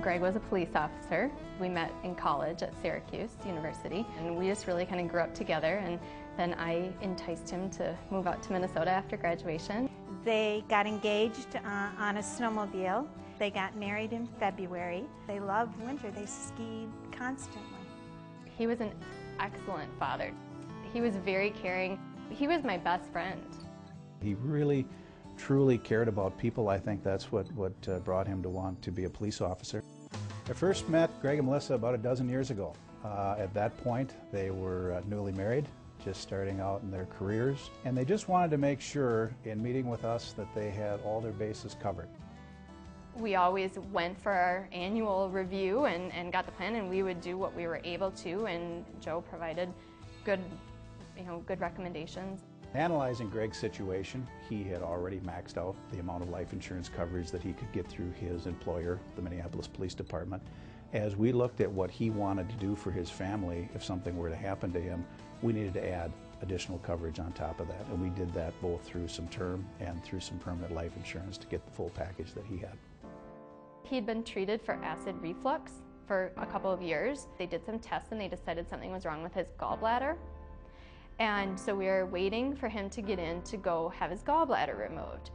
Greg was a police officer. We met in college at Syracuse University, and we just really kind of grew up together, and then I enticed him to move out to Minnesota after graduation. They got engaged on a snowmobile. They got married in February. They loved winter. They skied constantly. He was an excellent father. He was very caring. He was my best friend. He really, truly cared about people. I think that's what brought him to want to be a police officer. I first met Greg and Melissa about a dozen years ago. At that point, they were newly married, just starting out in their careers, and they just wanted to make sure in meeting with us that they had all their bases covered. We always went for our annual review and got the plan, and we would do what we were able to, and Joe provided good recommendations. Analyzing Greg's situation, he had already maxed out the amount of life insurance coverage that he could get through his employer, the Minneapolis Police Department. As we looked at what he wanted to do for his family, if something were to happen to him, we needed to add additional coverage on top of that. And we did that both through some term and through some permanent life insurance to get the full package that he had. He'd been treated for acid reflux for a couple of years. They did some tests and they decided something was wrong with his gallbladder. And so we were waiting for him to get in to go have his gallbladder removed.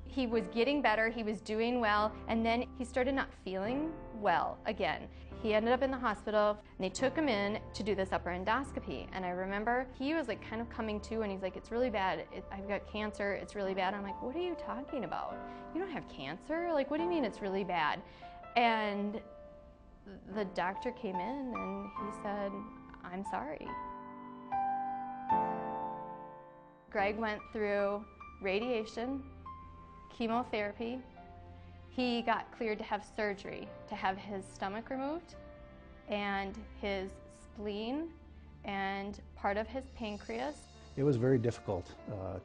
He was getting better, he was doing well, and then he started not feeling well again. He ended up in the hospital, and they took him in to do this upper endoscopy. And I remember he was like kind of coming to, and he's like, "It's really bad. I've got cancer, it's really bad." I'm like, "What are you talking about? You don't have cancer? Like, what do you mean it's really bad?" And the doctor came in and he said, "I'm sorry." Greg went through radiation, chemotherapy. He got cleared to have surgery, to have his stomach removed, and his spleen, and part of his pancreas. It was very difficult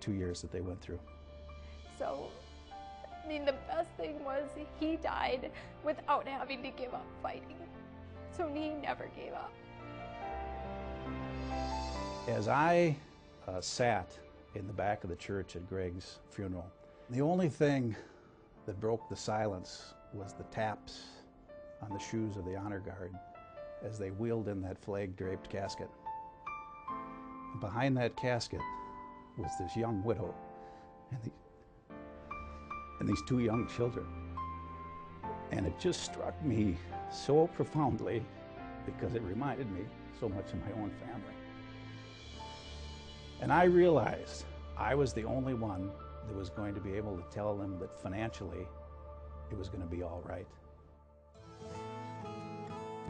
2 years that they went through. So, I mean, the best thing was he died without having to give up fighting. So he never gave up. As I sat in the back of the church at Greg's funeral, the only thing that broke the silence was the taps on the shoes of the honor guard as they wheeled in that flag-draped casket. And behind that casket was this young widow and these two young children. And it just struck me so profoundly because it reminded me so much of my own family. And I realized I was the only one that was going to be able to tell them that financially it was going to be all right.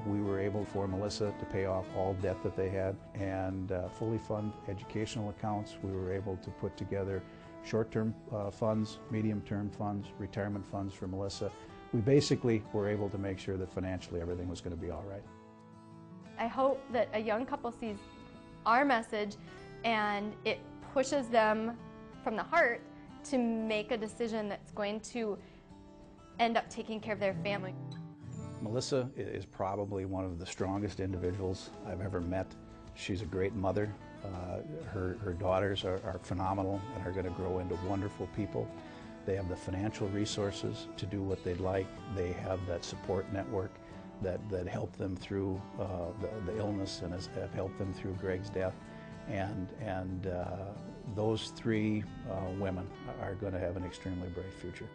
We were able for Melissa to pay off all debt that they had and fully fund educational accounts. We were able to put together short-term funds, medium-term funds, retirement funds for Melissa. We basically were able to make sure that financially everything was going to be all right. I hope that a young couple sees our message and it pushes them from the heart to make a decision that's going to end up taking care of their family. Melissa is probably one of the strongest individuals I've ever met. She's a great mother. Her daughters are phenomenal and are going to grow into wonderful people. They have the financial resources to do what they'd like. They have that support network that helped them through the illness and have helped them through Greg's death. And those three women are going to have an extremely bright future.